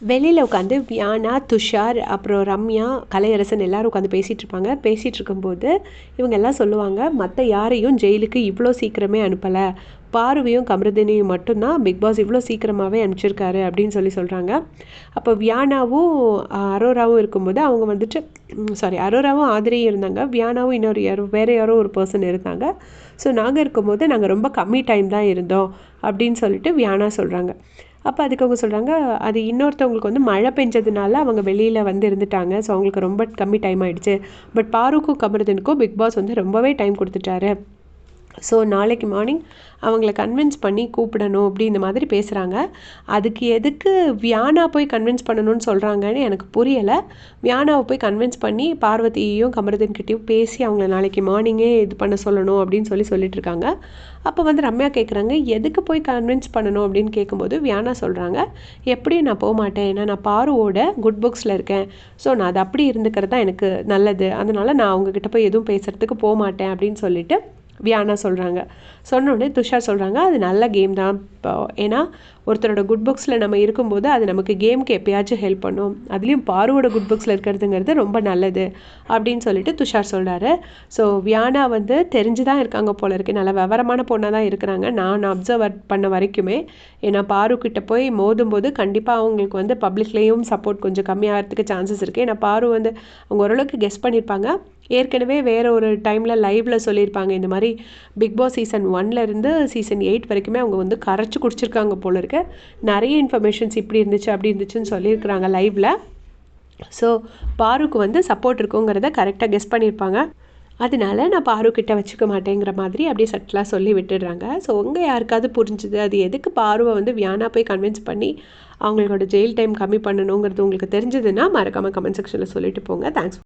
வெளியில் உட்காந்து வியானா, துஷார், அப்புறம் ரம்யா, கலையரசன் எல்லாரும் உட்காந்து பேசிகிட்டு இருப்பாங்க. பேசிகிட்டு இருக்கும்போது இவங்க எல்லாம் சொல்லுவாங்க, மற்ற யாரையும் ஜெயிலுக்கு இவ்வளோ சீக்கிரமே அனுப்பலை, பார்வையும் கமருதினியும் மட்டும்தான் பிக் பாஸ் இவ்வளோ சீக்கிரமாகவே அனுப்பிச்சிருக்காரு அப்படின்னு சொல்கிறாங்க. அப்போ வியானாவும் அரோராவும் இருக்கும்போது அவங்க வந்துட்டு அரோராவும் ஆதிரியும் இருந்தாங்க, வியானாவும் இன்னொரு வேறு யாரோ ஒரு பர்சன் இருந்தாங்க. ஸோ நாங்கள் இருக்கும்போது நாங்கள் ரொம்ப கம்மி டைம் தான் இருந்தோம் அப்படின்னு சொல்லிட்டு வியானா சொல்கிறாங்க. அப்போ அதுக்கு அவங்க சொல்கிறாங்க, அது இன்னொருத்தவங்களுக்கு வந்து மழை பெஞ்சதுனால அவங்க வெளியில் வந்து இருந்துட்டாங்க. ஸோ அவங்களுக்கு ரொம்ப கம்மி டைம் ஆகிடுச்சு. பட் பாருக்கும் கமருதனுக்கும் பிக் பாஸ் வந்து ரொம்பவே டைம் கொடுத்துட்டாரு. ஸோ நாளைக்கு மார்னிங் அவங்கள கன்வின்ஸ் பண்ணி கூப்பிடணும் அப்படி இந்த மாதிரி பேசுகிறாங்க. அதுக்கு எதுக்கு வியானா போய் கன்வின்ஸ் பண்ணணும்னு சொல்கிறாங்கன்னு எனக்கு புரியலை. வியானாவை போய் கன்வின்ஸ் பண்ணி பார்வதியையும் கமருதன்கிட்டையும் பேசி அவங்கள நாளைக்கு மார்னிங்கே இது பண்ண சொல்லணும் அப்படின்னு சொல்லிட்டு இருக்காங்க. அப்போ வந்து ரம்யா கேட்குறாங்க, எதுக்கு போய் கன்வின்ஸ் பண்ணணும் அப்படின்னு கேட்கும்போது வியானா சொல்கிறாங்க, எப்படியும் நான் போக மாட்டேன், ஏன்னா நான் பாருவோட குட் புக்ஸில் இருக்கேன். ஸோ நான் அது அப்படி இருந்துக்கிறது தான் எனக்கு நல்லது, அதனால் நான் அவங்கக்கிட்ட போய் எதுவும் பேசுகிறதுக்கு போக மாட்டேன் அப்படின்னு சொல்லிட்டு வியானா சொல்கிறாங்க. சொன்னோடனே துஷார் சொல்கிறாங்க, அது நல்ல கேம் தான். இப்போ ஏன்னா ஒருத்தரோட குட் புக்ஸில் நம்ம இருக்கும்போது அது நமக்கு கேமுக்கு எப்பயாச்சும் ஹெல்ப் பண்ணும், அதுலேயும் பாருவோட குட் புக்ஸில் இருக்கிறதுங்கிறது ரொம்ப நல்லது அப்படின்னு சொல்லிட்டு துஷார் சொல்கிறாரு. ஸோ வியானா வந்து தெரிஞ்சு தான் இருக்காங்க போல இருக்குது, நல்ல விவரமான பொண்ணாக தான் இருக்கிறாங்க நான் அப்சர்வ் பண்ண வரைக்குமே. ஏன்னா பாருக்கிட்ட போய் மோதும்போது கண்டிப்பாக அவங்களுக்கு வந்து பப்ளிக்லேயும் சப்போர்ட் கொஞ்சம் கம்மியாகிறதுக்கு சான்சஸ் இருக்குது. ஏன்னா பாரு வந்து அவங்க ஓரளவுக்கு கெஸ் பண்ணியிருப்பாங்க. ஏற்கனவே வேறு ஒரு டைமில் லைவில் சொல்லியிருப்பாங்க, இந்த மாதிரி பிக் பாஸ் சீசன் 1லேருந்து சீசன் 8 வரைக்குமே அவங்க வந்து கரைச்சி குடிச்சிருக்காங்க போல இருக்கு. நிறைய இன்ஃபர்மேஷன்ஸ் இப்படி இருந்துச்சு அப்படி இருந்துச்சுன்னு சொல்லியிருக்கிறாங்க லைவில். ஸோ பாருக்கு வந்து சப்போர்ட் இருக்குங்கிறத கரெக்டாக கெஸ் பண்ணியிருப்பாங்க. அதனால நான் பாருக்கிட்ட வச்சுக்க மாட்டேங்கிற மாதிரி அப்படியே சட்டலாக சொல்லி விட்டுடுறாங்க. ஸோ உங்கள் யாருக்காவது புரிஞ்சுது அது எதுக்கு பாருவை வந்து வியானா போய் கன்வின்ஸ் பண்ணி அவங்களோட ஜெயில் டைம் கம்மி பண்ணணுங்கிறது உங்களுக்கு தெரிஞ்சதுன்னா மறக்காமல் கமெண்ட் செக்ஷனில் சொல்லிட்டு போங்க. தேங்க்ஸ்.